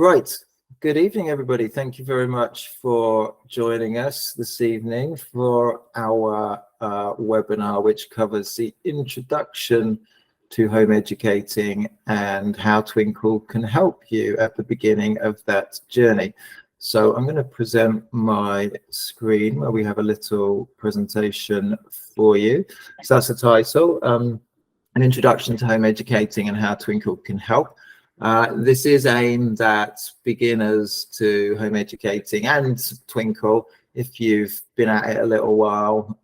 Right. Good evening, everybody. Thank you very much for joining us this evening for our webinar, which covers the introduction to home educating and how Twinkl can help you at the beginning of that journey. So I'm going to present my screen where we have a little presentation for you. So that's the title, An Introduction to Home Educating and How Twinkl Can Help. This is aimed at beginners to home educating and Twinkl. If you've been at it a little while,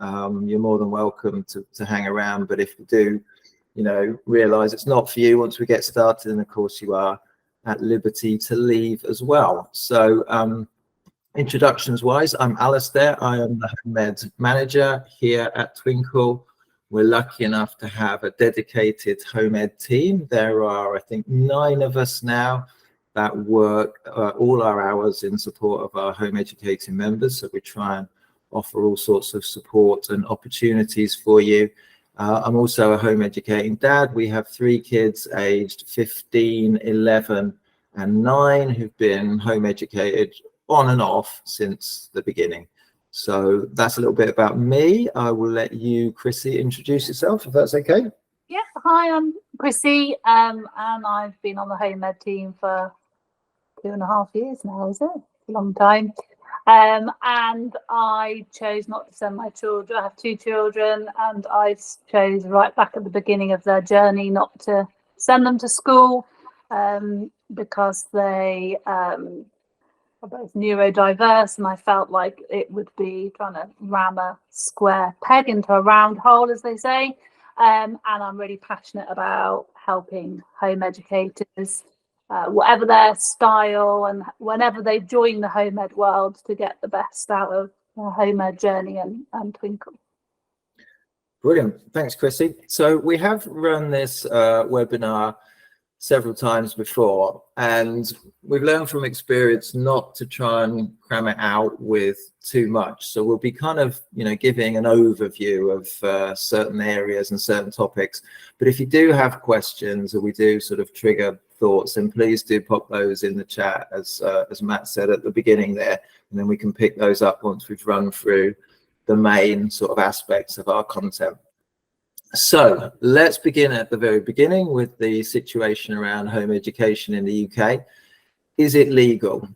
you're more than welcome to hang around. But if you do, realize it's not for you once we get started, and of course you are at liberty to leave as well. So introductions wise, I'm Alistair. I am the Home Ed manager here at Twinkl. We're lucky enough to have a dedicated home ed team. There are, I think, 9 of us now that work all our hours in support of our home educating members. So we try and offer all sorts of support and opportunities for you. I'm also a home educating dad. We have 3 kids aged 15, 11 and 9 who've been home educated on and off since the beginning. So that's a little bit about me. I will let you, Chrissy, introduce yourself, if that's okay. Yeah, hi, I'm Chrissy, and I've been on the Home Ed team for 2.5 years now, is it? It's a long time. And I chose not to send my children. I have 2 children, and I chose right back at the beginning of their journey not to send them to school because they are both neurodiverse, and I felt like it would be trying to ram a square peg into a round hole, as they say. And I'm really passionate about helping home educators, whatever their style and whenever they join the home ed world, to get the best out of their home ed journey and Twinkl. Brilliant. Thanks, Chrissy. So we have run this webinar several times before, and we've learned from experience not to try and cram it out with too much. So we'll be kind of, giving an overview of certain areas and certain topics. But if you do have questions, or we do sort of trigger thoughts, then please do pop those in the chat, as Matt said at the beginning there, and then we can pick those up once we've run through the main sort of aspects of our content. So let's begin at the very beginning with the situation around home education in the UK. Is it legal?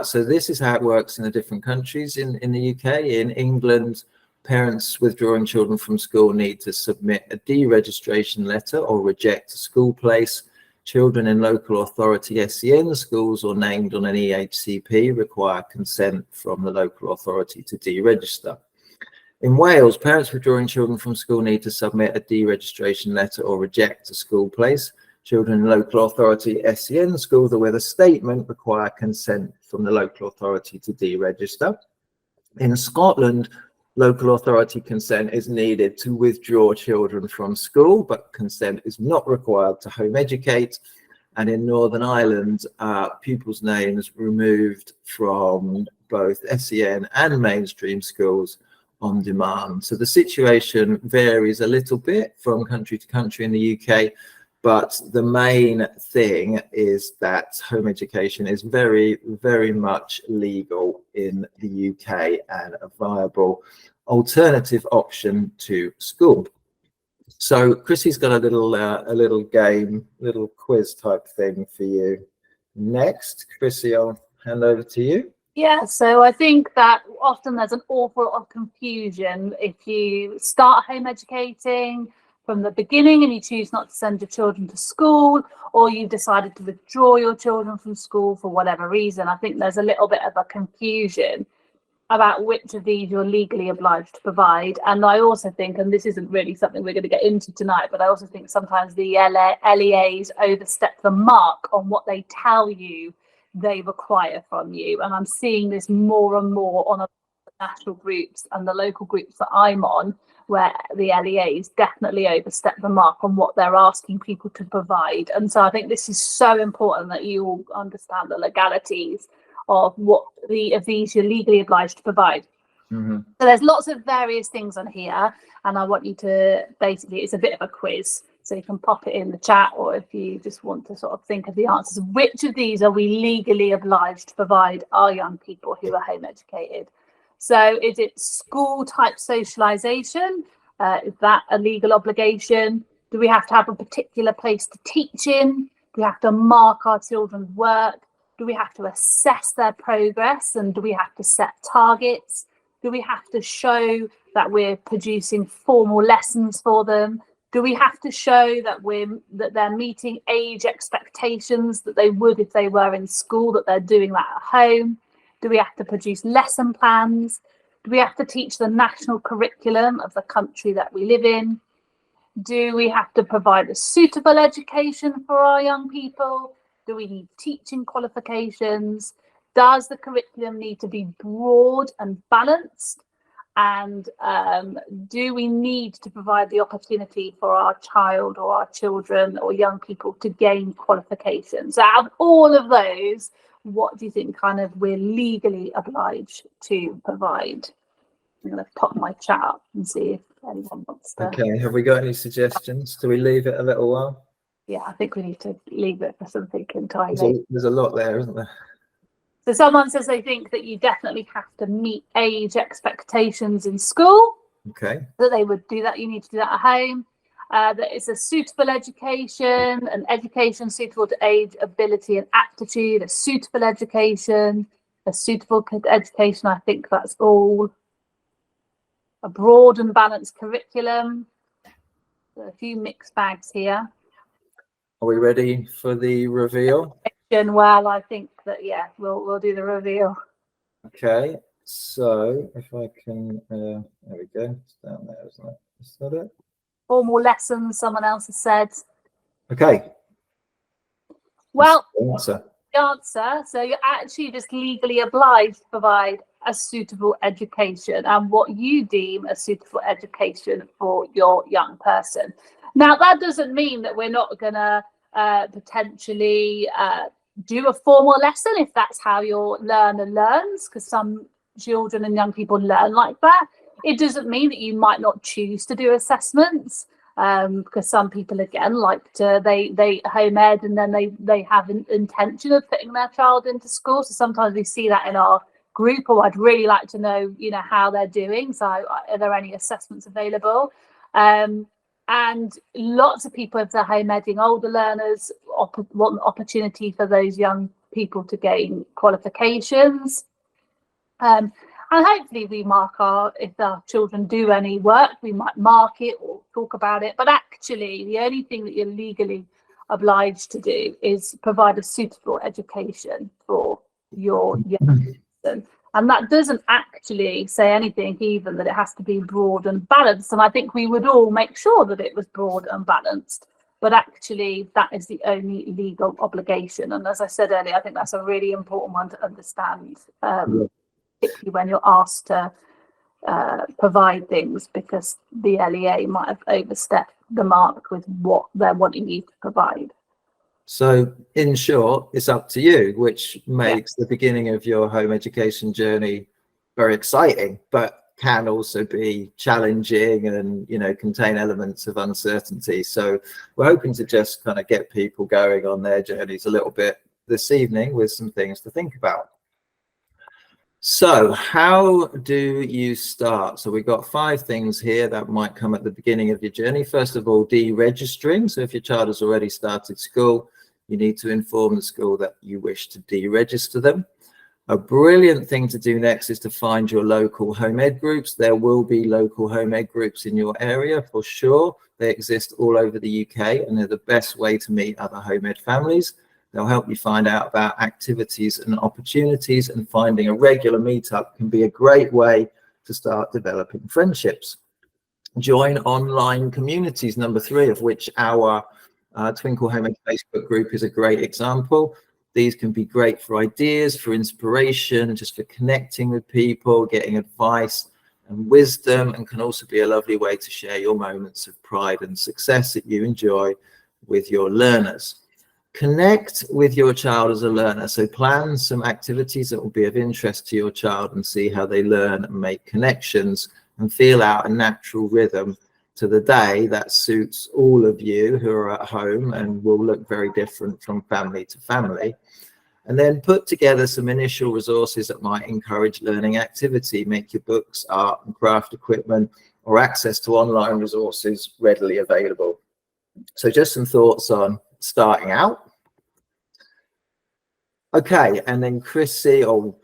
So this is how it works in the different countries in the UK. In England, parents withdrawing children from school need to submit a deregistration letter or reject a school place. Children in local authority SEN schools or named on an EHCP require consent from the local authority to deregister. In Wales, parents withdrawing children from school need to submit a deregistration letter or reject a school place. Children in local authority SEN schools or with a statement require consent from the local authority to deregister. In Scotland, local authority consent is needed to withdraw children from school, but consent is not required to home educate. And in Northern Ireland, pupils' names removed from both SEN and mainstream schools on demand. So the situation varies a little bit from country to country in the UK, but the main thing is that home education is very, very much legal in the UK and a viable alternative option to school. So Chrissy's got a little game, little quiz type thing for you next. Chrissy, I'll hand over to you. Yeah, so I think that often there's an awful lot of confusion if you start home educating from the beginning and you choose not to send your children to school, or you've decided to withdraw your children from school for whatever reason. I think there's a little bit of a confusion about which of these you're legally obliged to provide. And I also think, and this isn't really something we're going to get into tonight, but I also think sometimes the LEAs overstep the mark on what they tell you they require from you. And I'm seeing this more and more on the national groups and the local groups that I'm on, where the LEAs definitely overstep the mark on what they're asking people to provide. And so I think this is so important that you all understand the legalities of what of these you're legally obliged to provide. Mm-hmm. So there's lots of various things on here, and I want you to basically, it's a bit of a quiz. So you can pop it in the chat, or if you just want to sort of think of the answers, which of these are we legally obliged to provide our young people who are home educated? So is it school type socialization? Is that a legal obligation? Do we have to have a particular place to teach in? Do we have to mark our children's work? Do we have to assess their progress? And do we have to set targets? Do we have to show that we're producing formal lessons for them? Do we have to show that they're meeting age expectations that they would if they were in school, that they're doing that at home? Do we have to produce lesson plans? Do we have to teach the national curriculum of the country that we live in? Do we have to provide a suitable education for our young people? Do we need teaching qualifications? Does the curriculum need to be broad and balanced? And do we need to provide the opportunity for our child or our children or young people to gain qualifications? So out of all of those, what do you think kind of we're legally obliged to provide? I'm going to pop my chat up and see if anyone wants to. Okay, have we got any suggestions? Do we leave it a little while? Yeah, I think we need to leave it for some thinking time. There's a lot there, isn't there? So someone says they think that you definitely have to meet age expectations in school. Okay. That they would do that. You need to do that at home. That it's a suitable education, an education suitable to age, ability and aptitude, a suitable education, a suitable education. I think that's all. A broad and balanced curriculum. So a few mixed bags here. Are we ready for the reveal? Well, I think that, yeah, we'll do the reveal. Okay, so if I can, there we go. It's down there, isn't it? Is that it? Formal lessons, someone else has said. Okay. Well, Answer. the answer. So you're actually just legally obliged to provide a suitable education and what you deem a suitable education for your young person. Now, that doesn't mean that we're not going to potentially do a formal lesson if that's how your learner learns, because some children and young people learn like that. It doesn't mean that you might not choose to do assessments, because some people, again, like to they home ed and then they have an intention of putting their child into school. So sometimes we see that in our group, or I'd really like to know, how they're doing. So are there any assessments available? And lots of people, if they're home editing older learners, want an opportunity for those young people to gain qualifications. And hopefully we mark if our children do any work, we might mark it or talk about it. But actually, the only thing that you're legally obliged to do is provide a suitable education for your young person. And that doesn't actually say anything even that it has to be broad and balanced. And I think we would all make sure that it was broad and balanced. But actually, that is the only legal obligation. And as I said earlier, I think that's a really important one to understand, particularly when you're asked to provide things, because the LEA might have overstepped the mark with what they're wanting you to provide. So in short, it's up to you, which makes the beginning of your home education journey very exciting, but can also be challenging and, contain elements of uncertainty. So we're hoping to just kind of get people going on their journeys a little bit this evening with some things to think about. So how do you start? So we've got 5 things here that might come at the beginning of your journey. First of all, deregistering. So if your child has already started school, you need to inform the school that you wish to deregister them. A brilliant thing to do next is to find your local home ed groups. There will be local home ed groups in your area for sure. They exist all over the UK and they're the best way to meet other home ed families. They'll help you find out about activities and opportunities, and finding a regular meetup can be a great way to start developing friendships. Join online communities, number 3, of which our Twinkl Home Ed Facebook group is a great example. These can be great for ideas, for inspiration, just for connecting with people, getting advice and wisdom, and can also be a lovely way to share your moments of pride and success that you enjoy with your learners. Connect with your child as a learner. So plan some activities that will be of interest to your child and see how they learn and make connections and feel out a natural rhythm to the day that suits all of you who are at home and will look very different from family to family. And then put together some initial resources that might encourage learning activity, make your books, art and craft equipment, or access to online resources readily available. So just some thoughts on starting out. Okay, and then Chrissy, or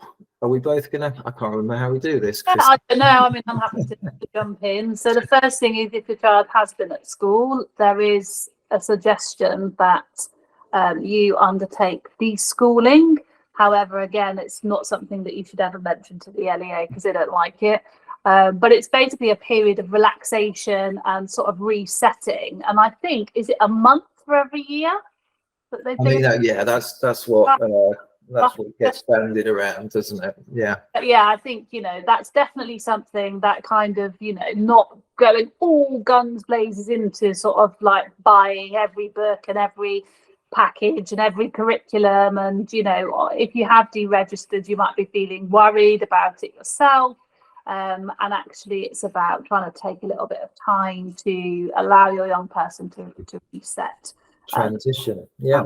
are we both gonna, I can't remember how we do this. Yeah, I don't know. I mean, I'm happy to jump in. So the first thing is, if your child has been at school, there is a suggestion that you undertake deschooling. However, again, it's not something that you should ever mention to the LEA because they don't like it. But it's basically a period of relaxation and sort of resetting. And I think, is it a month for every year that they do? I mean, yeah, that's what gets banded around, doesn't it? Yeah. Yeah, I think, you know, that's definitely something that kind of, you know, not going all guns blazes into sort of like buying every book and every package and every curriculum. And, you know, if you have deregistered, you might be feeling worried about it yourself. And actually, it's about trying to take a little bit of time to allow your young person to reset. Transition, yeah.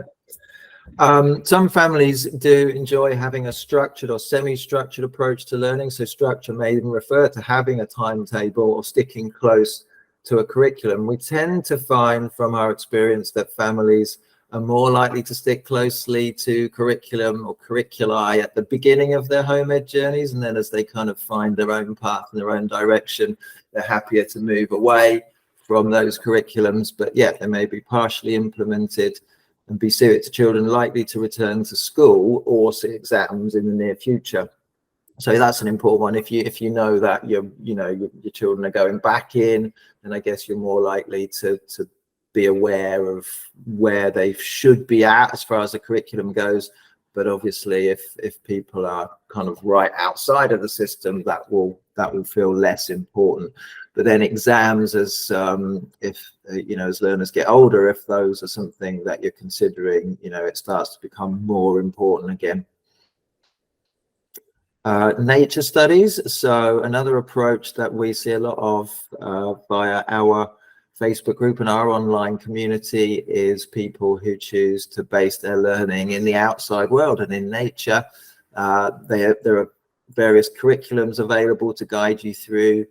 Some families do enjoy having a structured or semi-structured approach to learning. So structure may even refer to having a timetable or sticking close to a curriculum. We tend to find from our experience that families are more likely to stick closely to curriculum or curriculi at the beginning of their home ed journeys, and then as they kind of find their own path and their own direction, they're happier to move away from those curriculums. But yeah, they may be partially implemented and be suited to children likely to return to school or see exams in the near future. So that's an important one. If you know that your children are going back in, then I guess you're more likely to be aware of where they should be at as far as the curriculum goes. But obviously, if people are kind of right outside of the system, that will feel less important. But then exams, as as learners get older, if those are something that you're considering, it starts to become more important again. Nature studies. So another approach that we see a lot of via our Facebook group and our online community is people who choose to base their learning in the outside world and in nature. There are various curriculums available to guide you through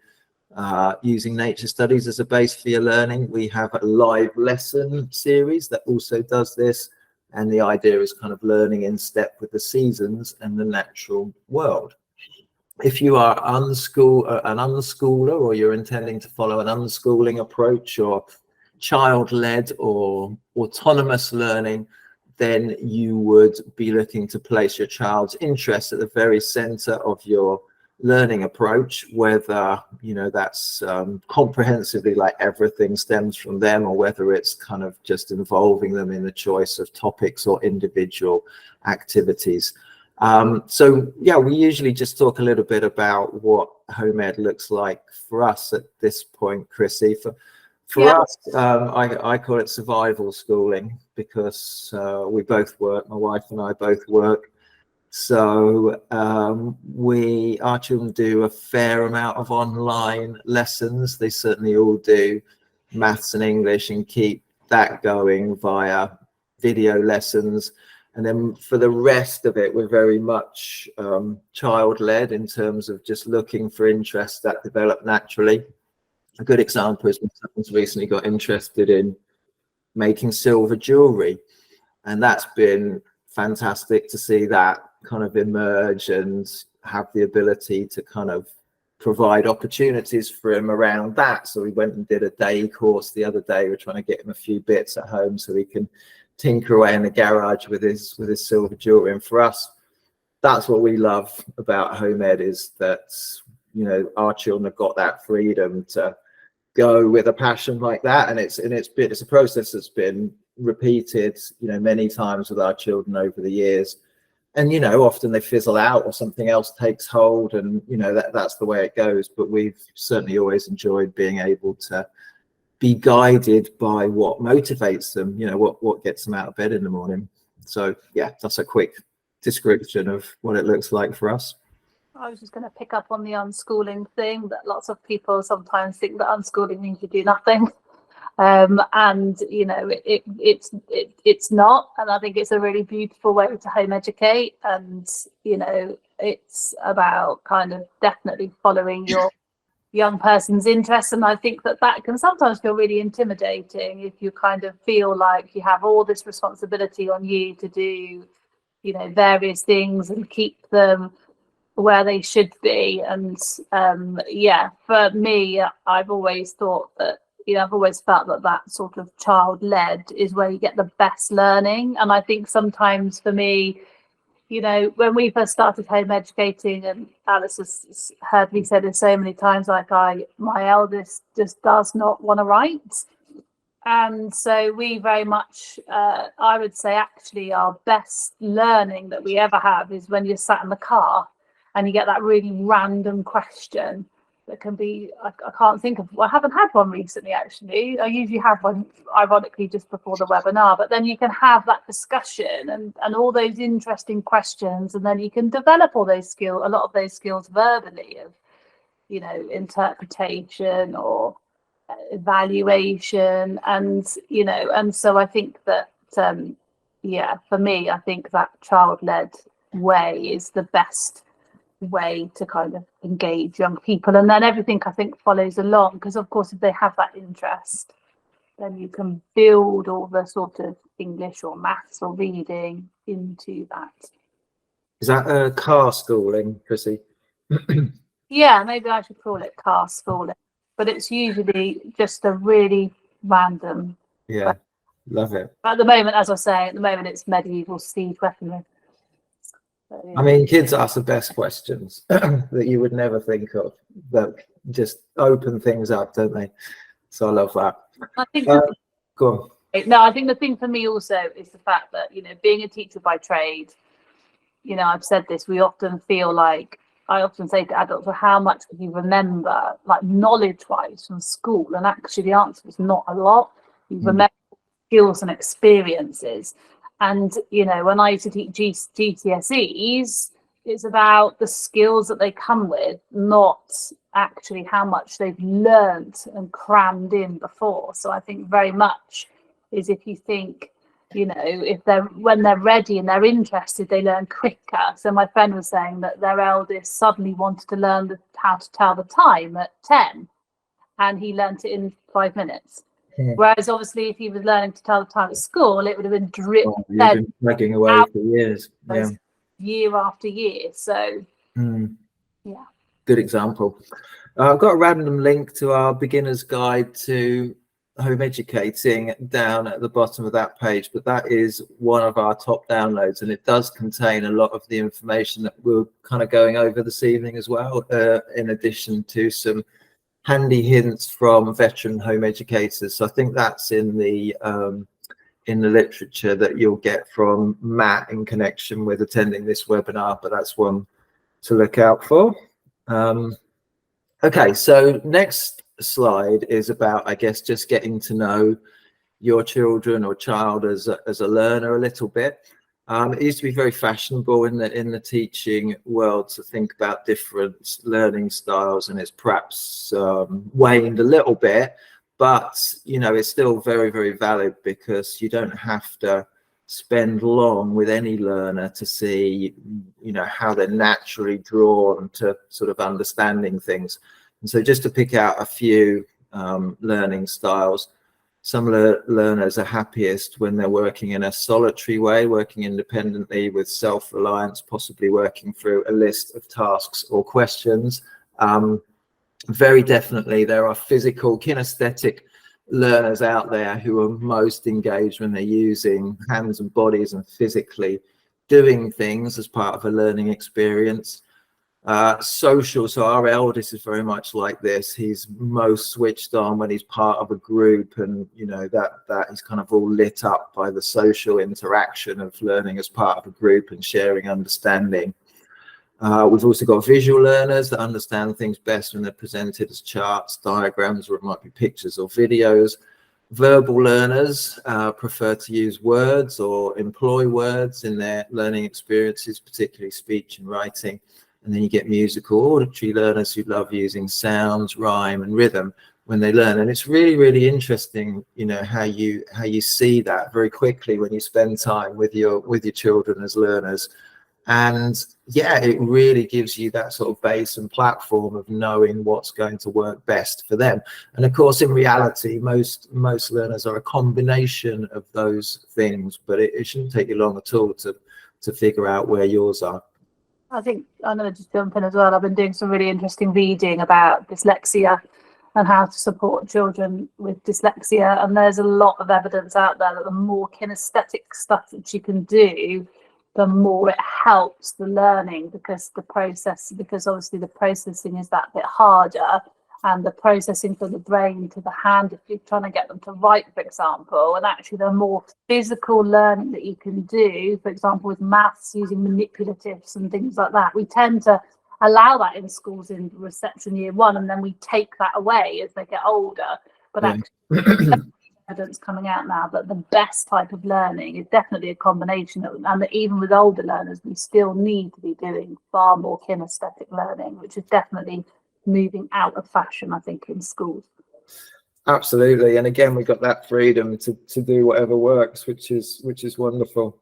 using nature studies as a base for your learning. We have a live lesson series that also does this, and the idea is kind of learning in step with the seasons and the natural world. If you are an unschooler, or you're intending to follow an unschooling approach or child-led or autonomous learning, then you would be looking to place your child's interest at the very center of your learning approach, whether that's comprehensively, like everything stems from them, or whether it's kind of just involving them in the choice of topics or individual activities. So yeah, we usually just talk a little bit about what home ed looks like for us at this point, Chrissy. For us, I call it survival schooling, because we both work, my wife and I both work. So our children do a fair amount of online lessons. They certainly all do maths and English, and keep that going via video lessons. And then for the rest of it, we're very much child-led in terms of just looking for interests that develop naturally. A good example is my son's recently got interested in making silver jewelry, and that's been fantastic to see that kind of emerge and have the ability to kind of provide opportunities for him around that. So we went and did a day course the other day. We're trying to get him a few bits at home so he can tinker away in the garage with his silver jewelry. And for us, that's what we love about home ed, is that our children have got that freedom to go with a passion like that, and it's a process that's been repeated many times with our children over the years. And often they fizzle out or something else takes hold, and that's the way it goes. But we've certainly always enjoyed being able to be guided by what motivates them, what gets them out of bed in the morning. So yeah, that's a quick description of what it looks like for us. I was just going to pick up on the unschooling thing, that lots of people sometimes think that unschooling means you do nothing. And it's not, and I think it's a really beautiful way to home educate. And it's about kind of definitely following your young person's interests, and I think that can sometimes feel really intimidating if you kind of feel like you have all this responsibility on you to do various things and keep them where they should be. And for me, I've always thought that I've always felt that sort of child-led is where you get the best learning. And I think sometimes for me, when we first started home educating, and Alice has heard me say this so many times, like my eldest just does not want to write. And so we very much, I would say actually our best learning that we ever have is when you're sat in the car and you get that really random question that can be, I can't think of, I haven't had one recently actually. I usually have one ironically just before the webinar, but then you can have that discussion and all those interesting questions, and then you can develop all those skills, a lot of those skills verbally of, interpretation or evaluation. And, and so I think that, for me, I think that child-led way is the best way to kind of engage young people, and then everything I think follows along, because of course if they have that interest, then you can build all the sort of English or maths or reading into that. Is that car schooling, Chrissy? Yeah, maybe I should call it car schooling, but it's usually just a really random. Yeah, love it. At the moment, as I say, it's medieval siege weaponry. So, yeah. I mean, kids ask the best questions that you would never think of, that just open things up, don't they? So I love that. I think go on. No, I think the thing for me also is the fact that, being a teacher by trade, I've said this, I often say to adults, well, how much can you remember, like knowledge-wise from school? And actually the answer is not a lot. You remember skills and experiences. And, when I used to teach GCSEs, it's about the skills that they come with, not actually how much they've learnt and crammed in before. So I think very much is, if you think, when they're ready and they're interested, they learn quicker. So my friend was saying that their eldest suddenly wanted to learn how to tell the time at 10, and he learnt it in 5 minutes. Yeah. Whereas obviously if he was learning to tell the time at school, it would have been been dragging away for years. Yeah. Year after year. So yeah. Good example. I've got a random link to our beginner's guide to home educating down at the bottom of that page, but that is one of our top downloads, and it does contain a lot of the information that we're kind of going over this evening as well, in addition to some handy hints from veteran home educators. So I think that's in the literature that you'll get from Matt in connection with attending this webinar, but that's one to look out for. Okay, so next slide is about, I guess, just getting to know your children or child as a learner a little bit. It used to be very fashionable in the teaching world to think about different learning styles, and it's perhaps waned a little bit, but it's still very, very valid, because you don't have to spend long with any learner to see how they're naturally drawn to sort of understanding things. And so just to pick out a few learning styles, some learners are happiest when they're working in a solitary way, working independently with self-reliance, possibly working through a list of tasks or questions. Very definitely there are physical, kinesthetic learners out there who are most engaged when they're using hands and bodies and physically doing things as part of a learning experience. Social, so our eldest is very much like this. He's most switched on when he's part of a group, and that is kind of all lit up by the social interaction of learning as part of a group and sharing understanding. We've also got visual learners that understand things best when they're presented as charts, diagrams, or it might be pictures or videos. Verbal learners prefer to use words or employ words in their learning experiences, particularly speech and writing. And then you get musical auditory learners who love using sounds, rhyme and rhythm when they learn. And it's really, really interesting, you know, how you see that very quickly when you spend time with your children as learners. And yeah, it really gives you that sort of base and platform of knowing what's going to work best for them. And of course, in reality, most learners are a combination of those things, but it shouldn't take you long at all to figure out where yours are. I think I'm going to just jump in as well. I've been doing some really interesting reading about dyslexia and how to support children with dyslexia. And there's a lot of evidence out there that the more kinesthetic stuff that you can do, the more it helps the learning, because obviously the processing is that bit harder, and the processing from the brain to the hand, if you're trying to get them to write, for example, and actually the more physical learning that you can do, for example, with maths using manipulatives and things like that, we tend to allow that in schools in reception year 1, and then we take that away as they get older. But actually, evidence coming out now that the best type of learning is definitely a combination of, and that even with older learners, we still need to be doing far more kinesthetic learning, which is definitely moving out of fashion, I think, in schools. Absolutely. And again, we've got that freedom to do whatever works, which is wonderful.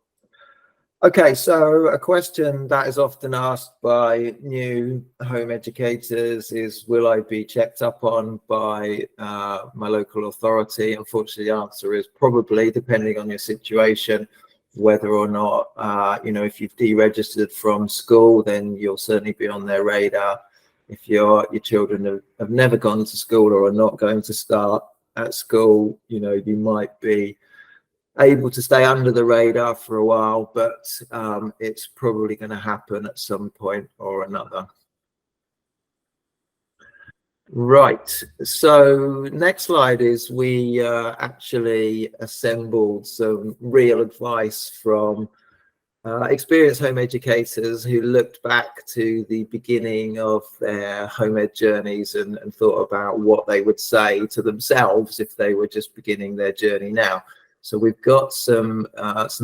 Okay, so a question that is often asked by new home educators is, will I be checked up on by my local authority? Unfortunately, the answer is probably, depending on your situation, whether or not, you know, if you've deregistered from school, then you'll certainly be on their radar. If your children have never gone to school or are not going to start at school, you know, you might be able to stay under the radar for a while, but it's probably going to happen at some point or another. Right, so next slide is we actually assembled some real advice from experienced home educators who looked back to the beginning of their home ed journeys and thought about what they would say to themselves if they were just beginning their journey now. So we've got some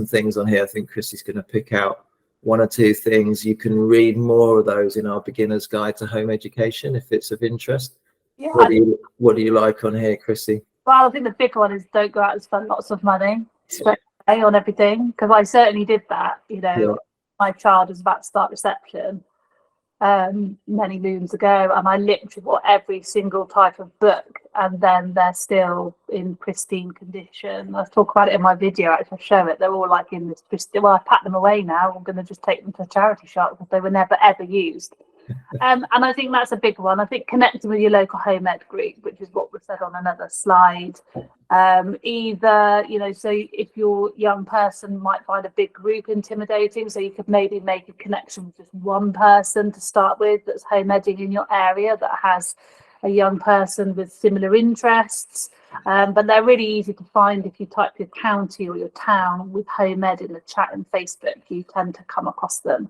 things on here. I think Chrissy's going to pick out 1 or 2 things. You can read more of those in our beginner's guide to home education if it's of interest. Yeah. What do you like on here, Chrissy? Well, I think the big one is don't go out and spend lots of money straight away on everything, because I certainly did that. You know, Yeah. My child was about to start reception many moons ago, and I literally bought every single type of book, and then they're still in pristine condition. I talk about it in my video, actually. I show it. They're all like in this pristine. Well, I pack them away now. I'm going to just take them to a charity shop because they were never ever used. And I think that's a big one. I think connecting with your local home ed group, which is what was said on another slide. Either, you know, so if your young person might find a big group intimidating, so you could maybe make a connection with just one person to start with that's home edding in your area that has a young person with similar interests. But they're really easy to find if you type your county or your town with home ed in the chat in Facebook. You tend to come across them.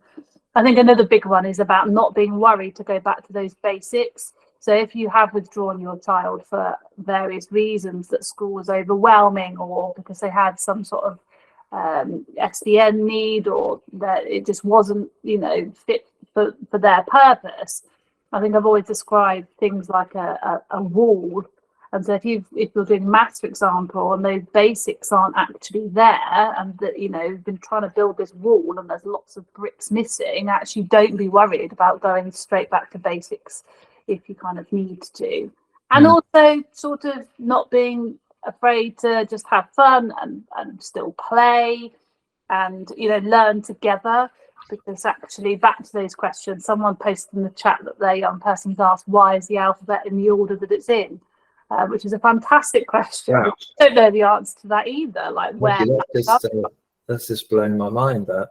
I think another big one is about not being worried to go back to those basics. So if you have withdrawn your child for various reasons, that school was overwhelming or because they had some sort of SDN need, or that it just wasn't, you know, fit for their purpose, I think I've always described things like a wall. And so if you're doing maths, for example, and those basics aren't actually there, and that, you know, you've been trying to build this wall and there's lots of bricks missing, actually don't be worried about going straight back to basics if you kind of need to. And also sort of not being afraid to just have fun and still play and, you know, learn together. Because actually, back to those questions, someone posted in the chat that their young person's asked, why is the alphabet in the order that it's in? Which is a fantastic question. Wow. I don't know the answer to that either. Like, where? That's just blown my mind. That.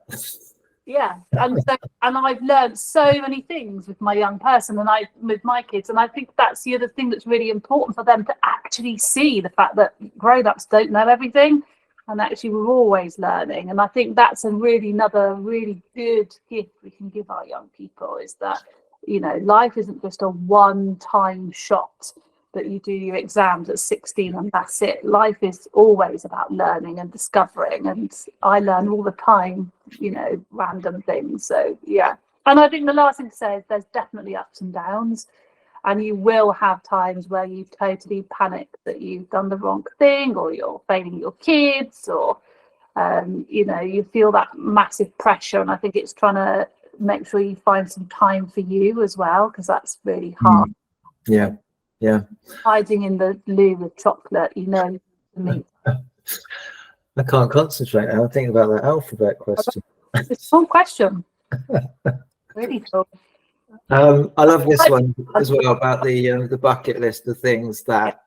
Yeah, and I've learned so many things with my young person and with my kids, and I think that's the other thing that's really important for them to actually see the fact that grown-ups don't know everything, and actually we're always learning. And I think that's another really good gift we can give our young people, is that, you know, life isn't just a one-time shot that you do your exams at 16 and that's it. Life is always about learning and discovering, and I learn all the time, you know, random things. So yeah, And I think the last thing to say is there's definitely ups and downs, and you will have times where you totally panic that you've done the wrong thing, or you're failing your kids, or you know, you feel that massive pressure. And I think it's trying to make sure you find some time for you as well, because that's really hard. Yeah, yeah. Hiding in the loo with chocolate, you know, to me. I can't concentrate now. I think about that alphabet question. It's a fun question. Really cool. I love this one as well about the bucket list of things that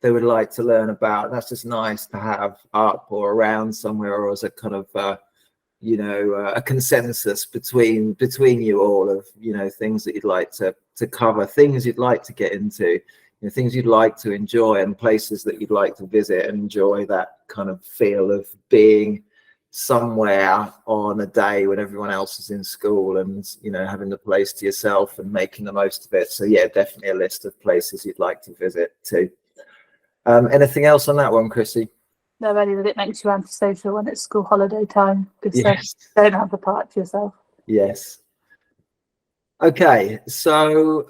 they would like to learn about. That's just nice to have up or around somewhere, or as a kind of you know, a consensus between you all of, you know, things that you'd like to cover, things you'd like to get into, you know, things you'd like to enjoy, and places that you'd like to visit and enjoy that kind of feel of being somewhere on a day when everyone else is in school, and, you know, having the place to yourself and making the most of it. So yeah, definitely a list of places you'd like to visit too. Anything else on that one, Chrissy? No, really, that it makes you antisocial when it's school holiday time, because Yes. you don't have the park to yourself. Yes. Okay, so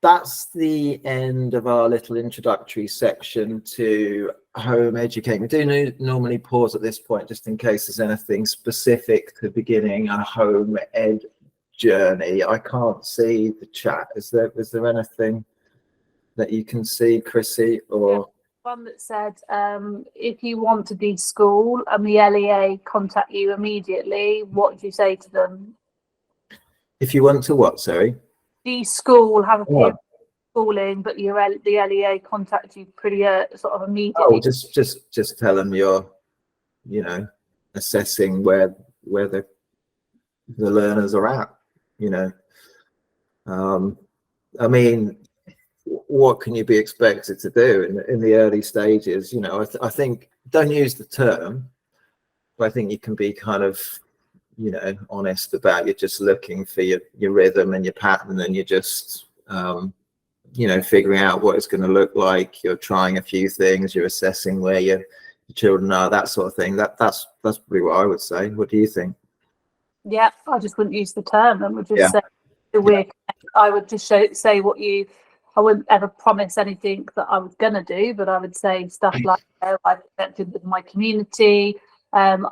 that's the end of our little introductory section to Home Educating. We do normally pause at this point just in case there's anything specific to beginning a Home Ed journey. I can't see the chat. Is there anything that you can see, Chrissy? Or one that said, if you want to de-school and the LEA contact you immediately, what do you say to them? If you want to what, sorry? De-school, have a period of schooling, but the LEA contact you pretty sort of immediately. Oh, just tell them you're, you know, assessing where the learners are at, you know. I mean, what can you be expected to do in the early stages? You know, I think, don't use the term, but I think you can be kind of, you know, honest about you're just looking for your rhythm and your pattern, and you're just you know, figuring out what it's going to look like. You're trying a few things, you're assessing where your children are, that sort of thing. That's probably what I would say. What do you think? Yeah, I just wouldn't use the term. I would just say I would just say what you. I wouldn't ever promise anything that I was gonna do, but I would say stuff like, I've connected with my community. I'm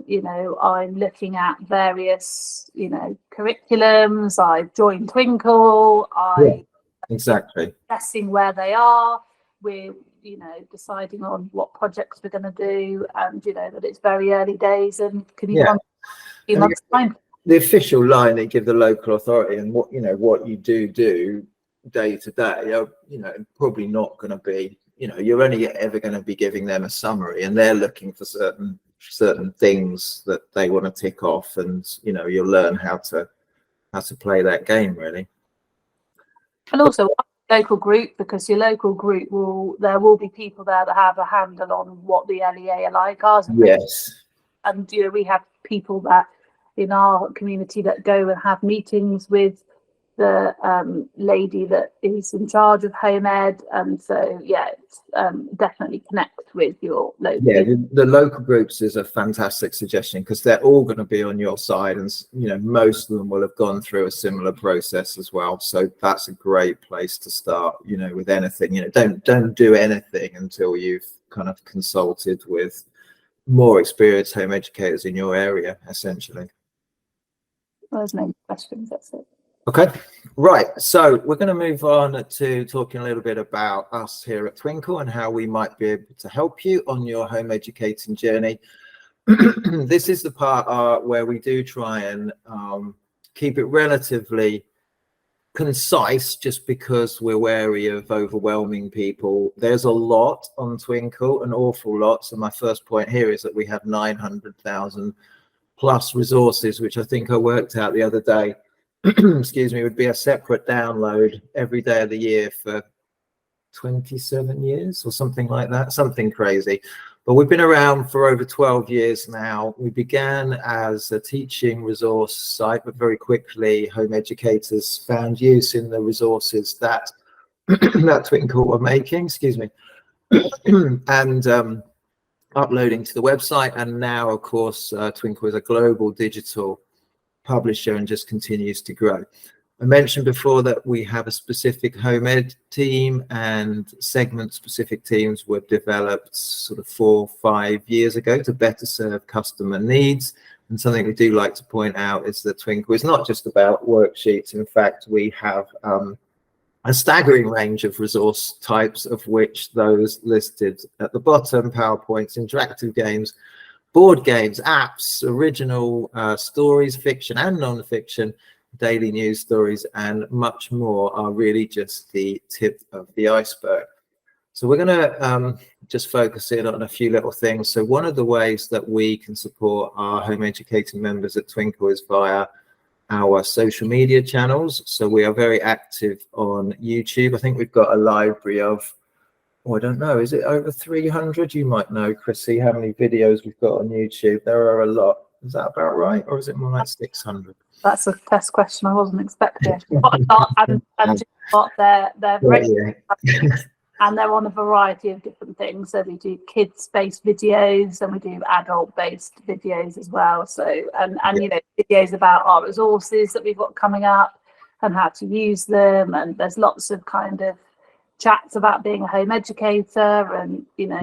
you know, I'm looking at various, you know, curriculums. I've joined Twinkl. Exactly. Assessing where they are. We're, you know, deciding on what projects we're going to do, and, you know, that it's very early days and can be a few months' time. The official line they give the local authority, and what, you know, what you do day to day, are, you know, probably not going to be, you know, you're only ever going to be giving them a summary, and they're looking for certain things that they want to tick off, and, you know, you'll learn how to play that game, really. And also local group, because your local group there will be people there that have a handle on what the LEA are like. Ours, yes. And, you know, we have people that in our community that go and have meetings with the lady that is in charge of Home Ed, and so definitely connect with your local. Yeah, the local groups is a fantastic suggestion, because they're all going to be on your side, and, you know, most of them will have gone through a similar process as well. So that's a great place to start, you know, with anything. You know, don't do anything until you've kind of consulted with more experienced home educators in your area, essentially. Well, there's no questions, that's it. Okay, right. So we're going to move on to talking a little bit about us here at Twinkl and how we might be able to help you on your home educating journey. This is the part where we do try and keep it relatively concise, just because we're wary of overwhelming people. There's a lot on Twinkl, an awful lot. So my first point here is that we have 900,000 plus resources, which I think I worked out the other day. Excuse me, would be a separate download every day of the year for 27 years or something like that, something crazy. But we've been around for over 12 years now. We began as a teaching resource site, but very quickly home educators found use in the resources that that Twinkl were making, excuse me, and uploading to the website. And now, of course, Twinkl is a global digital publisher and just continues to grow. I mentioned before that we have a specific home ed team, and segment specific teams were developed sort of 4 or 5 years ago to better serve customer needs. And something we do like to point out is that Twinkl is not just about worksheets. In fact, we have a staggering range of resource types, of which those listed at the bottom: PowerPoints, interactive games, board games, apps, original stories, fiction and non-fiction, daily news stories, and much more are really just the tip of the iceberg. So we're going to just focus in on a few little things. So one of the ways that we can support our home educating members at Twinkl is via our social media channels. So we are very active on YouTube. I think we've got a library of, oh, I don't know, is it over 300? You might know, Chrissy, how many videos we've got on YouTube. There are a lot. Is that about right? Or is it more like 600? That's a test question I wasn't expecting. and they're regular, and they're on a variety of different things. So we do kids-based videos, and we do adult-based videos as well. So and you know, videos about our resources that we've got coming up and how to use them. And there's lots of kind of chats about being a home educator, and you know,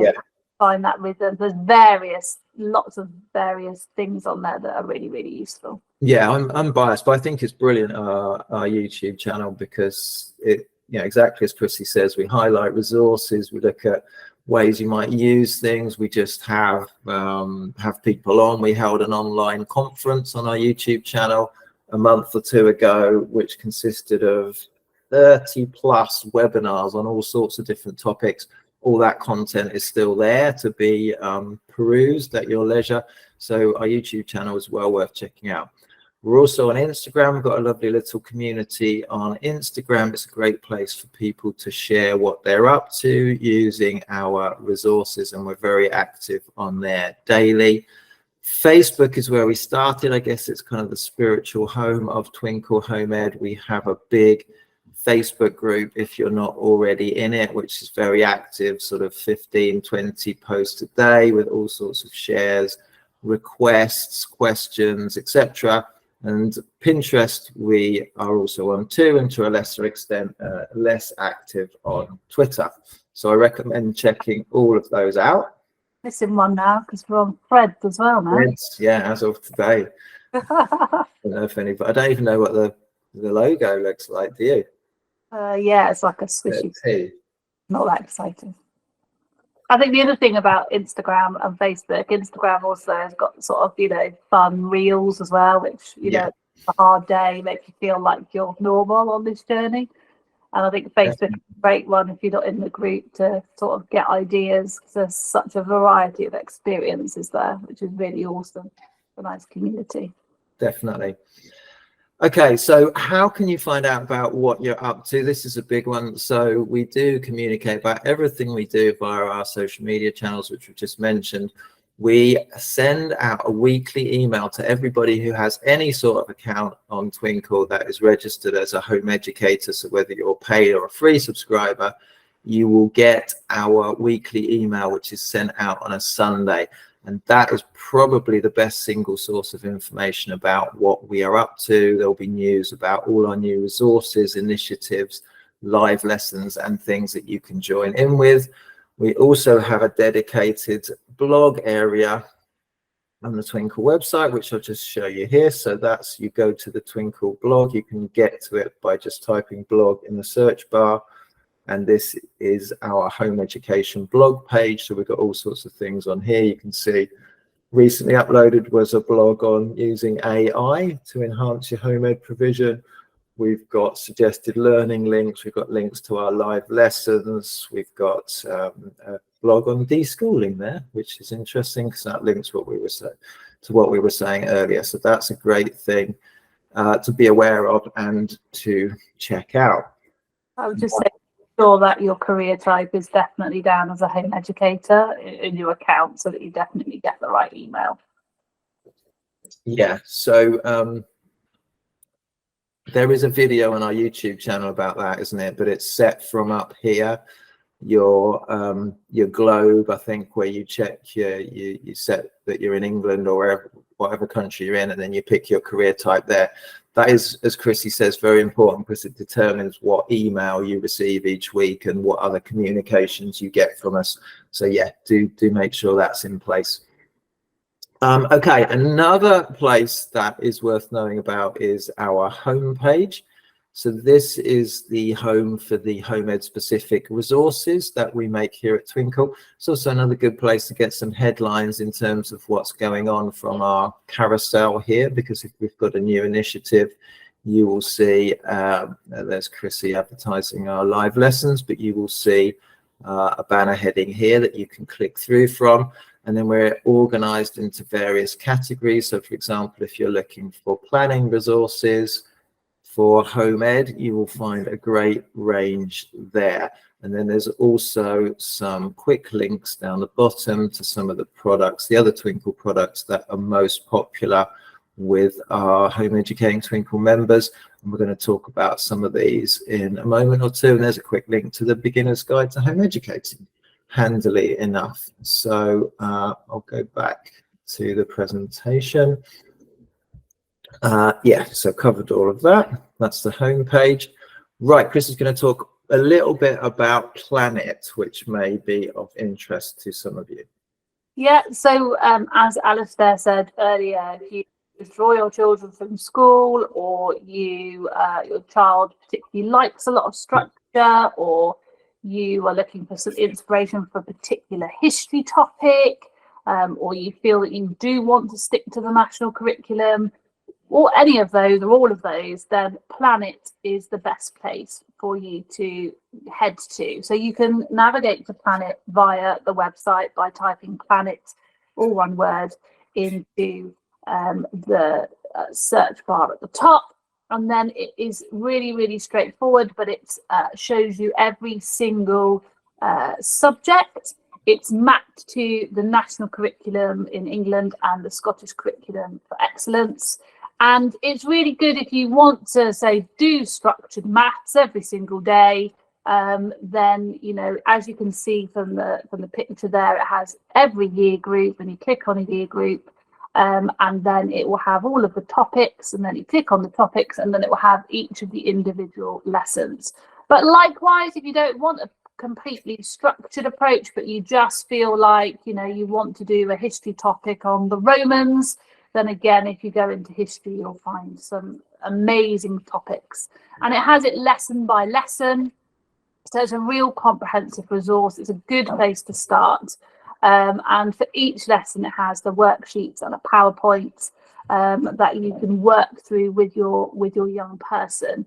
find that rhythm. There's lots of various things on there that are really, really useful. Yeah, I'm biased, but I think it's brilliant, our YouTube channel, because it, you know, exactly as Chrissy says, we highlight resources, we look at ways you might use things. We just have people on. We held an online conference on our YouTube channel a month or 2 ago, which consisted of 30 plus webinars on all sorts of different topics. All that content is still there to be perused at your leisure. So our YouTube channel is well worth checking out. We're also on Instagram. We've got a lovely little community on Instagram. It's a great place for people to share what they're up to using our resources, and we're very active on there daily. Facebook is where we started. I guess it's kind of the spiritual home of Twinkl Home Ed. We have a big Facebook group, if you're not already in it, which is very active, sort of 15, 20 posts a day with all sorts of shares, requests, questions, etc. And Pinterest we are also on too, and to a lesser extent less active on Twitter. So I recommend checking all of those out. Missing one now because we're on Threads as well now. Threads, yeah, as of today. I don't know if anybody, I don't even know what the logo looks like, do you? Yeah, it's like a squishy. Not that exciting. I think the other thing about Instagram and Facebook, Instagram also has got sort of, you know, fun reels as well, which, you know, a hard day makes you feel like you're normal on this journey. And I think Facebook is a great one if you're not in the group to sort of get ideas, because there's such a variety of experiences there, which is really awesome. A nice community. Definitely. Okay, so how can you find out about what you're up to? This is a big one. So we do communicate about everything we do via our social media channels, which we just mentioned. We send out a weekly email to everybody who has any sort of account on Twinkl that is registered as a home educator. So whether you're paid or a free subscriber, you will get our weekly email, which is sent out on a Sunday. And that is probably the best single source of information about what we are up to. There'll be news about all our new resources, initiatives, live lessons, and things that you can join in with. We also have a dedicated blog area on the Twinkl website, which I'll just show you here. So that's, you go to the Twinkl blog, you can get to it by just typing blog in the search bar. And this is our home education blog page. So we've got all sorts of things on here. You can see recently uploaded was a blog on using AI to enhance your home ed provision. We've got suggested learning links. We've got links to our live lessons. We've got a blog on deschooling there, which is interesting because that links what we were saying earlier. So that's a great thing to be aware of and to check out. I would just say, sure that your career type is definitely down as a home educator in your account, so that you definitely get the right email. Yeah, so there is a video on our YouTube channel about that, isn't it? But it's set from up here, your globe, I think, where you check you set that you're in England or whatever country you're in, and then you pick your career type there. That is, as Chrissy says, very important because it determines what email you receive each week and what other communications you get from us. So yeah, do make sure that's in place. Okay, another place that is worth knowing about is our homepage. So this is the home for the Home Ed specific resources that we make here at Twinkl. It's also another good place to get some headlines in terms of what's going on from our carousel here, because if we've got a new initiative, you will see, there's Chrissy advertising our live lessons, but you will see a banner heading here that you can click through from. And then we're organized into various categories. So for example, if you're looking for planning resources for Home Ed, you will find a great range there. And then there's also some quick links down the bottom to some of the products, the other Twinkl products that are most popular with our Home Educating Twinkl members. And we're going to talk about some of these in a moment or two. And there's a quick link to the Beginner's Guide to Home Educating, handily enough. So I'll go back to the presentation. Yeah, so covered all of that. That's the home page. Right, Chris is going to talk a little bit about Planet, which may be of interest to some of you. Yeah, so as Alistair said earlier, if you withdraw your children from school, or you your child particularly likes a lot of structure, or you are looking for some inspiration for a particular history topic, or you feel that you do want to stick to the national curriculum, or any of those or all of those, then Planet is the best place for you to head to. So you can navigate to Planet via the website by typing Planet, all one word, into the search bar at the top. And then it is really straightforward, but it shows you every single subject. It's mapped to the national curriculum in England and the Scottish curriculum for excellence. And it's really good if you want to, say, do structured maths every single day. Then, you know, as you can see from the picture there, it has every year group, and you click on a year group, and then it will have all of the topics, and then you click on the topics, and then it will have each of the individual lessons. But likewise, if you don't want a completely structured approach, but you just feel like, you know, you want to do a history topic on the Romans, then again, if you go into history, you'll find some amazing topics. And it has it lesson by lesson. So it's a real comprehensive resource. It's a good place to start. And for each lesson, it has the worksheets and a PowerPoint that you can work through with your young person.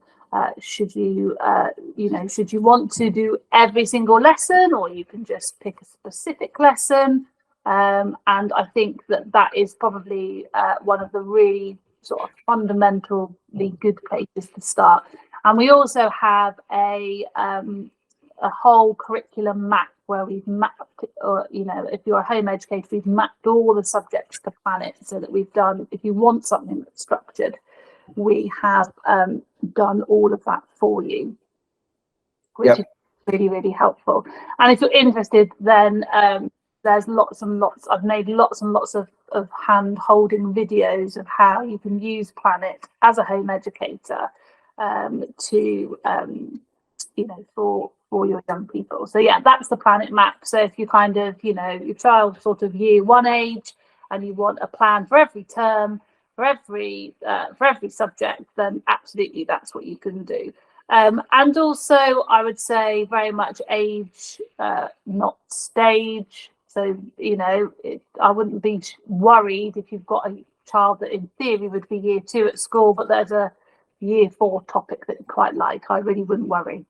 Should you want to do every single lesson, or you can just pick a specific lesson. And I think that is probably one of the really sort of fundamentally good places to start. And we also have a whole curriculum map where we've mapped, or, you know, if you're a home educator, we've mapped all the subjects to Planet, so that we've done, if you want something that's structured, we have done all of that for you, which is really helpful. And if you're interested, then there's lots and lots. I've made lots and lots of hand holding videos of how you can use Planet as a home educator to you know, for your young people. So yeah, that's the Planet map. So if you kind of, you know, your child sort of year one age, and you want a plan for every term, for every subject, then absolutely that's what you can do. And also, I would say very much age, not stage. So, you know, I wouldn't be worried if you've got a child that in theory would be year 2 at school, but there's a year 4 topic that you quite like. I really wouldn't worry.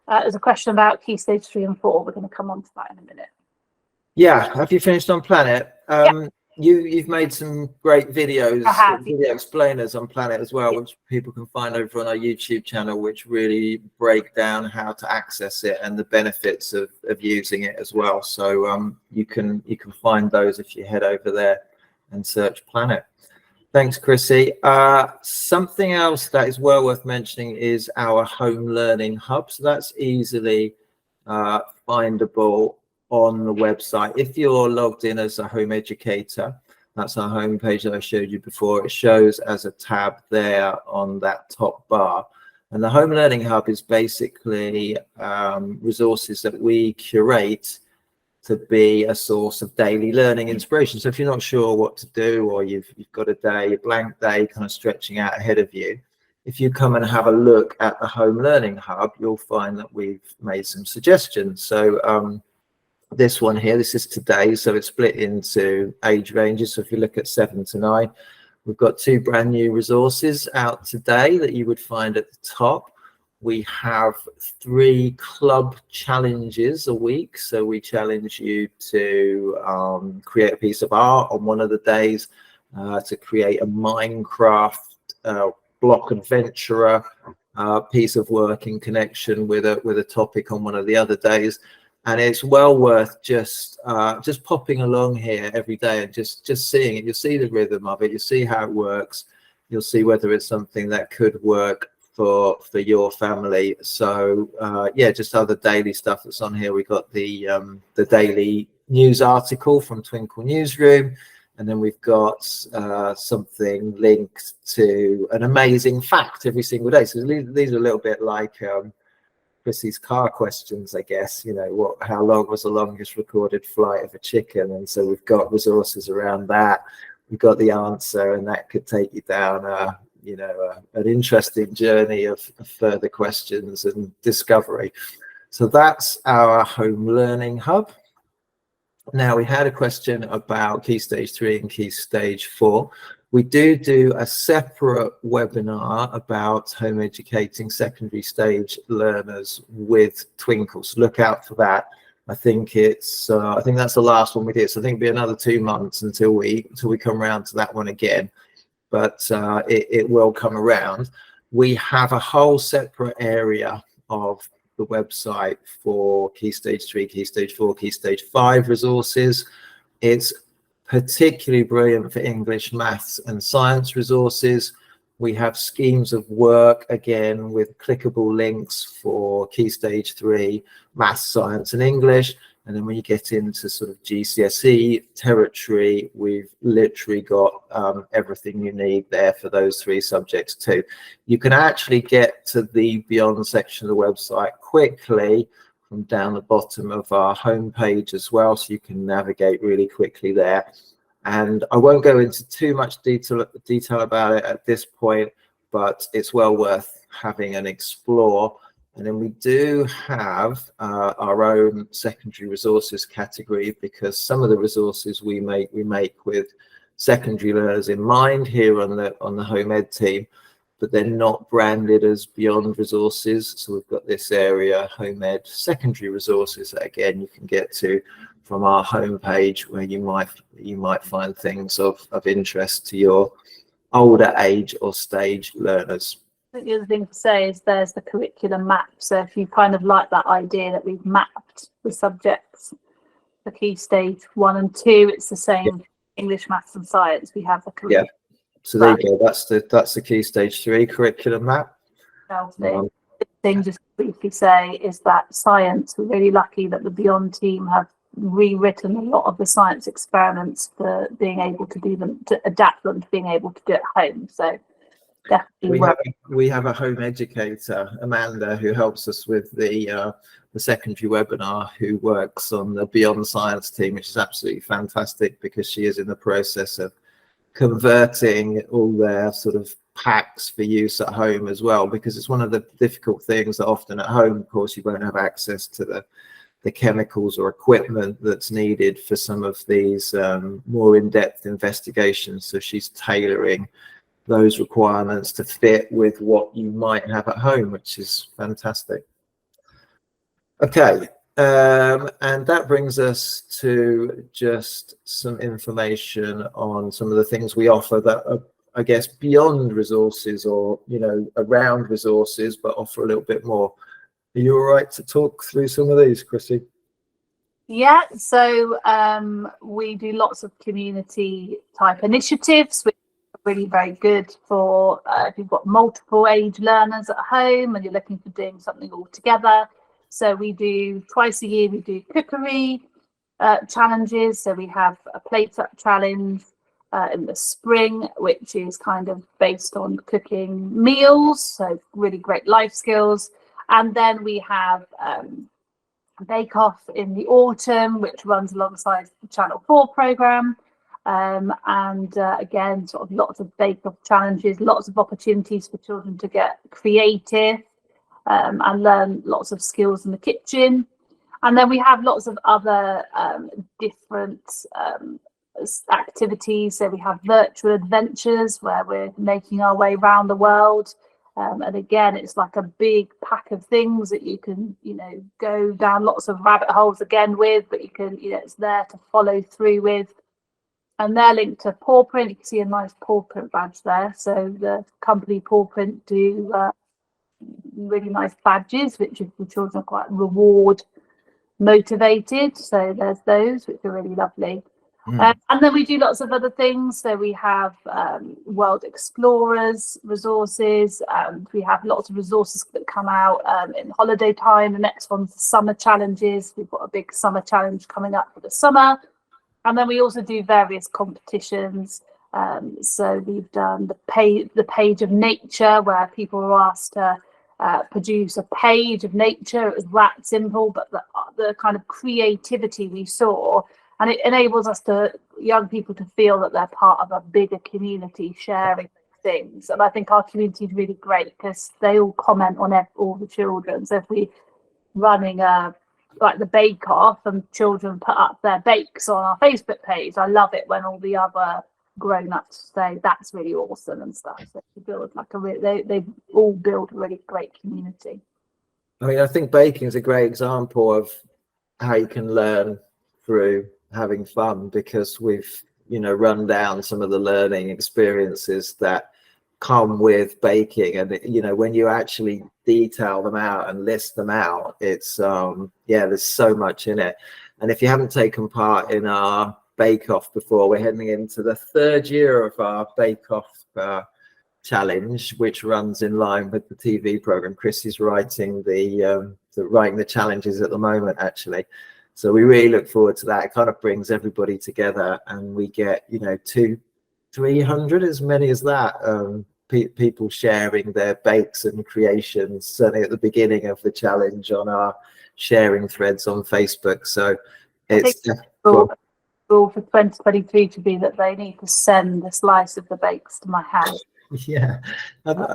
There's a question about key stage 3 and 4. We're going to come on to that in a minute. Yeah, have you finished on Planet? Yeah. You've made some great videos, video explainers on Planet as well, which people can find over on our YouTube channel, which really break down how to access it and the benefits of using it as well. So you can find those if you head over there and search Planet. Thanks, Chrissy. Something else that is well worth mentioning is our home learning hub. So that's easily findable on the website. If you're logged in as a home educator, That's our home page that I showed you before. It shows as a tab there on that top bar. And the Home Learning Hub is basically resources that we curate to be a source of daily learning inspiration. So if you're not sure what to do, or you've got a blank day kind of stretching out ahead of you, if you come and have a look at the Home Learning Hub, you'll find that we've made some suggestions. So this one here, this is today, so it's split into age ranges. So if you look at 7 to 9, we've got 2 brand new resources out today that you would find at the top. We have 3 club challenges a week. So we challenge you to create a piece of art on one of the days, to create a Minecraft block adventurer piece of work in connection with a topic on one of the other days. And it's well worth just popping along here every day and just seeing it. You'll see the rhythm of it. You'll see how it works. You'll see whether it's something that could work for your family. So yeah, just other daily stuff that's on here. We got the daily news article from Twinkl Newsroom, and then we've got something linked to an amazing fact every single day. So these are a little bit like Chrissy's car questions, I guess. You know, how long was the longest recorded flight of a chicken? And so we've got resources around that. We've got the answer, and that could take you down an interesting journey of further questions and discovery. So that's our Home Learning Hub. Now, we had a question about Key Stage 3 and Key Stage 4. We do a separate webinar about home educating secondary stage learners with Twinkl. So look out for that. I think that's the last one we did. So I think it'll be another 2 months until we come around to that one again. But it will come around. We have a whole separate area of the website for Key Stage 3, Key Stage 4, Key Stage 5 resources. It's particularly brilliant for English, maths and science resources. We have schemes of work, again, with clickable links for Key Stage 3, maths, science and English. And then when you get into sort of GCSE territory, we've literally got everything you need there for those 3 subjects too. You can actually get to the Beyond section of the website quickly from down the bottom of our homepage as well, so you can navigate really quickly there. And I won't go into too much detail about it at this point, but it's well worth having an explore. And then we do have our own secondary resources category, because some of the resources we make with secondary learners in mind here on the Home Ed team, but they're not branded as Beyond resources. So we've got this area, Home Ed secondary resources, that again you can get to from our homepage, where you might find things of interest to your older age or stage learners. I think the other thing to say is there's the curriculum map. So if you kind of like that idea that we've mapped the subjects for Key Stage 1 and 2, it's the same. English, maths and science. We have the curriculum. Yeah. So there you go. That's the Key Stage 3 curriculum map. The thing just briefly say is that science, we're really lucky that the Beyond team have rewritten a lot of the science experiments for being able to do them, to adapt them to being able to do it at home. So definitely we have a home educator, Amanda, who helps us with the secondary webinar, who works on the Beyond Science team, which is absolutely fantastic, because she is in the process of converting all their sort of packs for use at home as well, because it's one of the difficult things that often at home, of course, you won't have access to the chemicals or equipment that's needed for some of these more in-depth investigations. So she's tailoring those requirements to fit with what you might have at home, which is fantastic. Okay, and that brings us to just some information on some of the things we offer that are, I guess, beyond resources, or around resources, but offer a little bit more. Are you all right to talk through some of these, Chrissy? Yeah, so we do lots of community type initiatives, which are really very good for if you've got multiple age learners at home and you're looking for doing something all together. So we do twice a year, we do cookery challenges. So we have a plate up challenge, in the spring, which is kind of based on cooking meals, so really great life skills. And then we have Bake Off in the autumn, which runs alongside the Channel 4 programme. Again, sort of lots of Bake Off challenges, lots of opportunities for children to get creative and learn lots of skills in the kitchen. And then we have lots of other different activities. So we have virtual adventures where we're making our way around the world. And again, it's like a big pack of things that you can, go down lots of rabbit holes again with, but you can, it's there to follow through with. And they're linked to Paw Print. You can see a nice Paw Print badge there. So the company Paw Print do really nice badges, which the children are quite reward motivated. So there's those, which are really lovely. And then we do lots of other things. So we have World Explorers resources, and we have lots of resources that come out in holiday time. The next one's the summer challenges. We've got a big summer challenge coming up for the summer. And then we also do various competitions. So we've done the page of nature, where people are asked to produce a page of nature. It was that simple, but the kind of creativity we saw, and it enables young people to feel that they're part of a bigger community sharing things. And I think our community is really great because they all comment on all the children. So if we're running like the Bake Off and children put up their bakes on our Facebook page, I love it when all the other grown-ups say that's really awesome and stuff. So they build like they all build a really great community. I mean, I think baking is a great example of how you can learn through having fun, because we've run down some of the learning experiences that come with baking, and when you actually detail them out and list them out, it's there's so much in it. And if you haven't taken part in our Bake Off before, we're heading into the 3rd year of our Bake Off challenge, which runs in line with the TV program. Chris is writing the challenges at the moment, actually. So we really look forward to that. It kind of brings everybody together, and we get 200-300, as many as that, people sharing their bakes and creations, certainly at the beginning of the challenge, on our sharing threads on Facebook. So it's goal for 2023 to be that they need to send a slice of the bakes to my house. Yeah,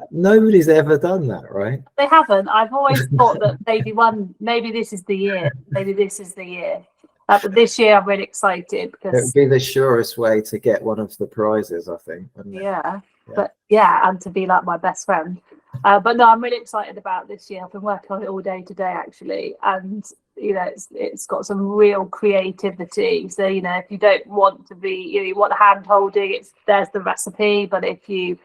nobody's ever done that, right? They haven't. I've always thought that maybe this is the year. But this year I'm really excited because it would be the surest way to get one of the prizes, I think. And to be like my best friend. But no, I'm really excited about this year. I've been working on it all day today, actually, and it's got some real creativity. So if you don't want to be, you want hand holding, there's the recipe. But if you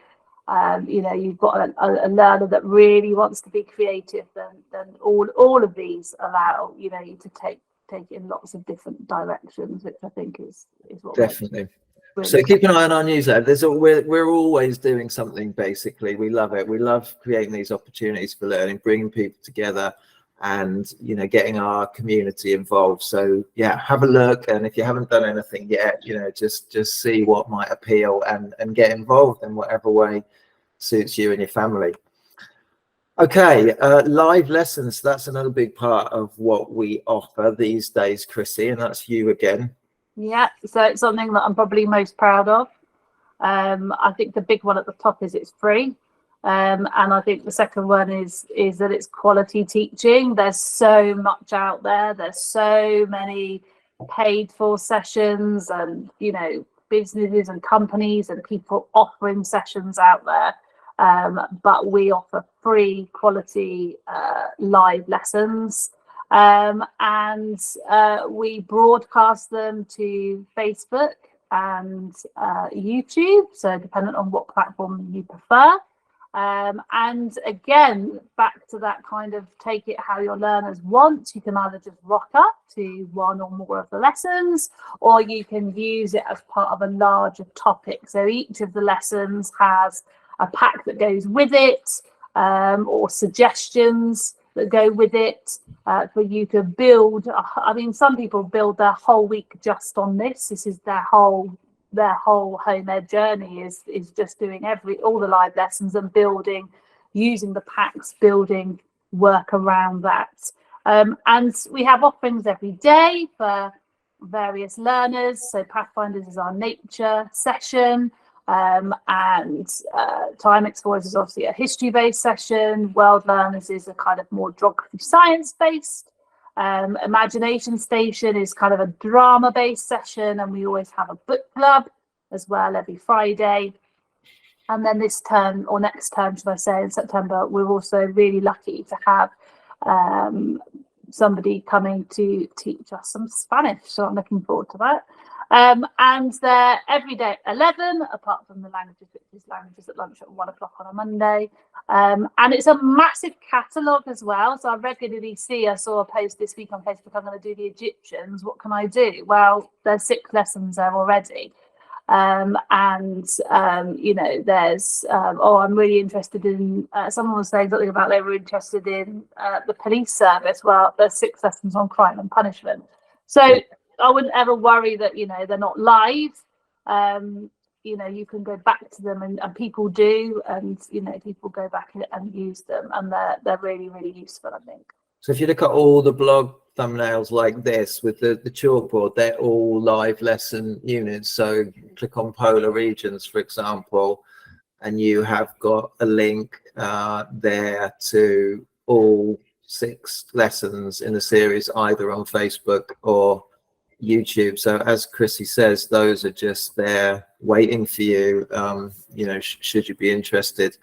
you've got a learner that really wants to be creative, then all of these allow you to take in lots of different directions, which I think is what definitely. Really so keep an eye on our newsletter. We're always doing something. Basically, we love it. We love creating these opportunities for learning, bringing people together, and getting our community involved. So have a look, and if you haven't done anything yet, just see what might appeal and get involved in whatever way suits you and your family. Okay, live lessons, that's another big part of what we offer these days, Chrissy, and that's you again. Yeah, so it's something that I'm probably most proud of. I think the big one at the top is it's free. And I think the second one is that it's quality teaching. There's so much out there. There's so many paid for sessions and, businesses and companies and people offering sessions out there. But we offer free quality live lessons. And we broadcast them to Facebook and YouTube, so dependent on what platform you prefer. And again, back to that kind of take it how your learners want. You can either just rock up to one or more of the lessons, or you can use it as part of a larger topic. So each of the lessons has a pack that goes with it, or suggestions that go with it, for you to build. I mean, some people build their whole week just on this. This is their whole their whole home ed journey is just doing all the live lessons and building, using the packs, building work around that. And we have offerings every day for various learners. So Pathfinders is our nature session, and Time Explorers is obviously a history-based session. World Learners is a kind of more geography science-based. Imagination Station is kind of a drama-based session, and we always have a book club as well every Friday. And then this term, or next term, should I say, in September, we're also really lucky to have somebody coming to teach us some Spanish. So I'm looking forward to that. And they're every day at 11, apart from the languages, which is languages at lunch at 1 o'clock on a Monday. And it's a massive catalogue as well. So I regularly I saw a post this week on Facebook, I'm going to do the Egyptians. What can I do? Well, there's 6 lessons there already. You know, there's I'm really interested in someone was saying something about they were interested in the police service. Well, there's 6 lessons on crime and punishment, so I wouldn't ever worry that, you know, they're not live. You know, you can go back to them, and people do, and you know, people go back and use them, and they're really, really useful, I think. So if you look at all the blog thumbnails like this with the chalkboard, they're all live lesson units. So click on polar regions, for example, and you have got a link there to all 6 lessons in the series, either on Facebook or YouTube. So as Chrissy says, those are just there waiting for you, you know, should you be interested.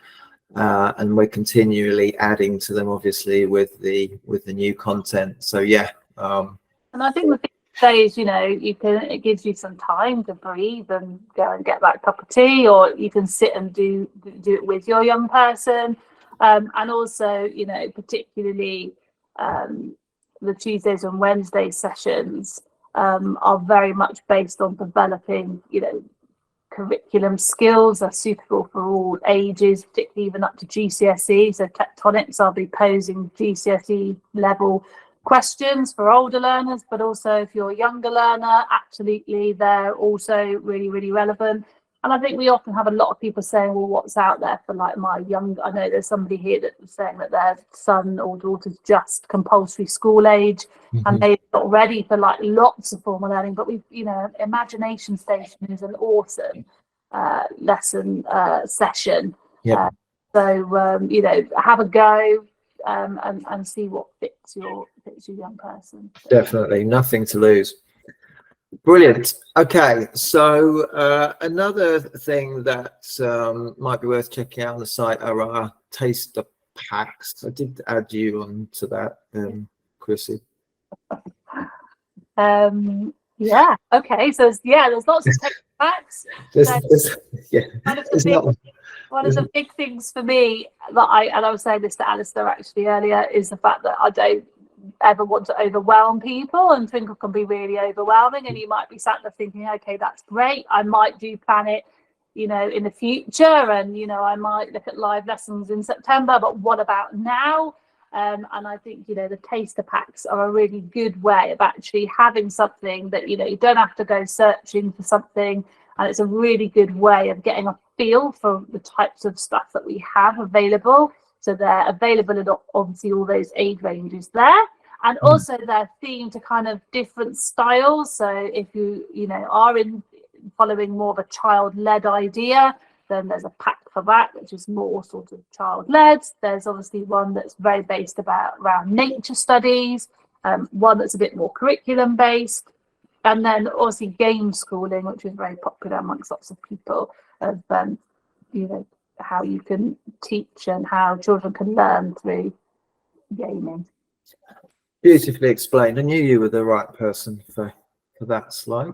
And we're continually adding to them, obviously, with the new content. So yeah. And I think the thing to say is, you know, it gives you some time to breathe and go and get that cup of tea, or you can sit and do it with your young person. And also, you know, particularly the Tuesdays and Wednesday sessions are very much based on developing, you know, curriculum skills are suitable for all ages, particularly even up to GCSE. So tectonics, I'll be posing GCSE level questions for older learners, but also if you're a younger learner, absolutely, they're also really, really relevant. And I think we often have a lot of people saying, well, what's out there for like my young, I know there's somebody here that was saying that their son or daughter's just compulsory school age, and they're not ready for like lots of formal learning. But we've, you know, Imagination Station is an awesome lesson session. Yeah. So you know, have a go and see what fits your young person. Definitely, nothing to lose. Brilliant. Okay, so another thing that might be worth checking out on the site are our taster packs. I did add you on to that, Chrissy. Yeah. Okay. So there's lots of taster packs. One of the big things for me that I was saying this to Alistair actually earlier, is the fact that I don't ever want to overwhelm people, and Twinkl can be really overwhelming, and you might be sat there thinking, okay, that's great, I might do plan it, you know, in the future, and you know, I might look at live lessons in September, but what about now? And I think, you know, the taster packs are a really good way of actually having something that, you know, you don't have to go searching for something, and it's a really good way of getting a feel for the types of stuff that we have available. So they're available in obviously all those age ranges there, and also they're themed to kind of different styles. So if you know, are following more of a child-led idea, then there's a pack for that, which is more sort of child-led. There's obviously one that's very based around nature studies, one that's a bit more curriculum-based, and then obviously game schooling, which is very popular amongst lots of people, of you know, how you can teach and how children can learn through gaming. Beautifully explained. I knew you were the right person for that slide.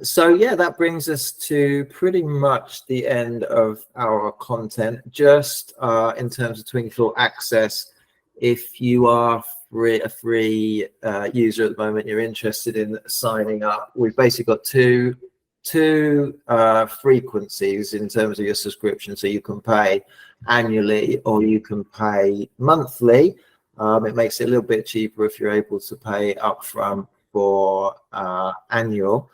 So yeah, that brings us to pretty much the end of our content. Just in terms of Twinkl access, if you are a free user at the moment, you're interested in signing up, we've basically got two frequencies in terms of your subscription. So you can pay annually or you can pay monthly. It makes it a little bit cheaper if you're able to pay upfront for annual.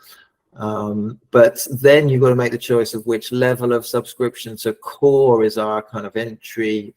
But then you've got to make the choice of which level of subscription. So core is our kind of entry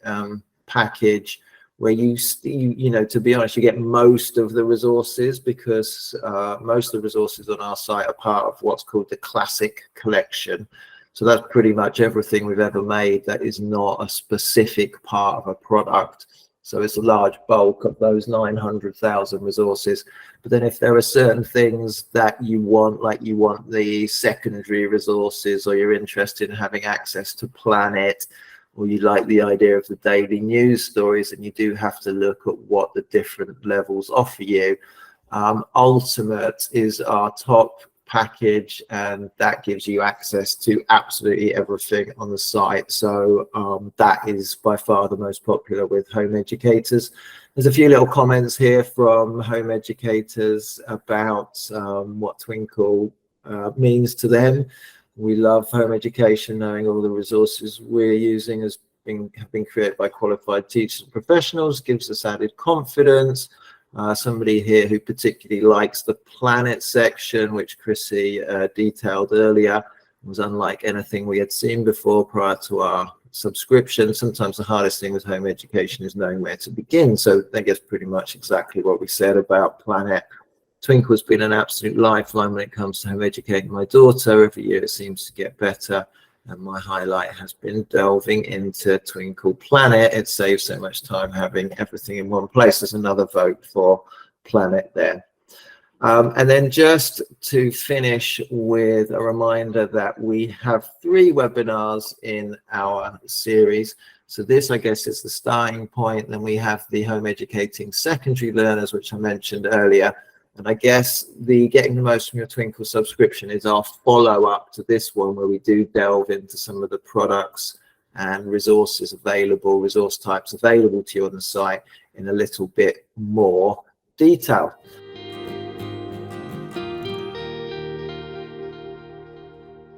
package, where you know, to be honest, you get most of the resources, because most of the resources on our site are part of what's called the classic collection. So that's pretty much everything we've ever made that is not a specific part of a product. So it's a large bulk of those 900,000 resources. But then if there are certain things that you want, like you want the secondary resources, or you're interested in having access to Planet, or you like the idea of the daily news stories, and you do have to look at what the different levels offer you. Ultimate is our top package, and that gives you access to absolutely everything on the site. So that is by far the most popular with home educators. There's a few little comments here from home educators about what Twinkl means to them. We love home education, knowing all the resources we're using have been created by qualified teachers and professionals, gives us added confidence. Somebody here who particularly likes the Planet section, which Chrissy detailed earlier, was unlike anything we had seen before prior to our subscription. Sometimes the hardest thing with home education is knowing where to begin. So I guess pretty much exactly what we said about Planet. Twinkl has been an absolute lifeline when it comes to home educating my daughter. Every year it seems to get better, and my highlight has been delving into Twinkl Planet. It saves so much time having everything in one place. There's another vote for Planet there. And then just to finish with a reminder that we have 3 webinars in our series. So this, I guess, is the starting point. Then we have the home educating secondary learners, which I mentioned earlier. And I guess the getting the most from your Twinkl subscription is our follow-up to this one, where we do delve into some of the products and resources available, resource types available to you on the site in a little bit more detail.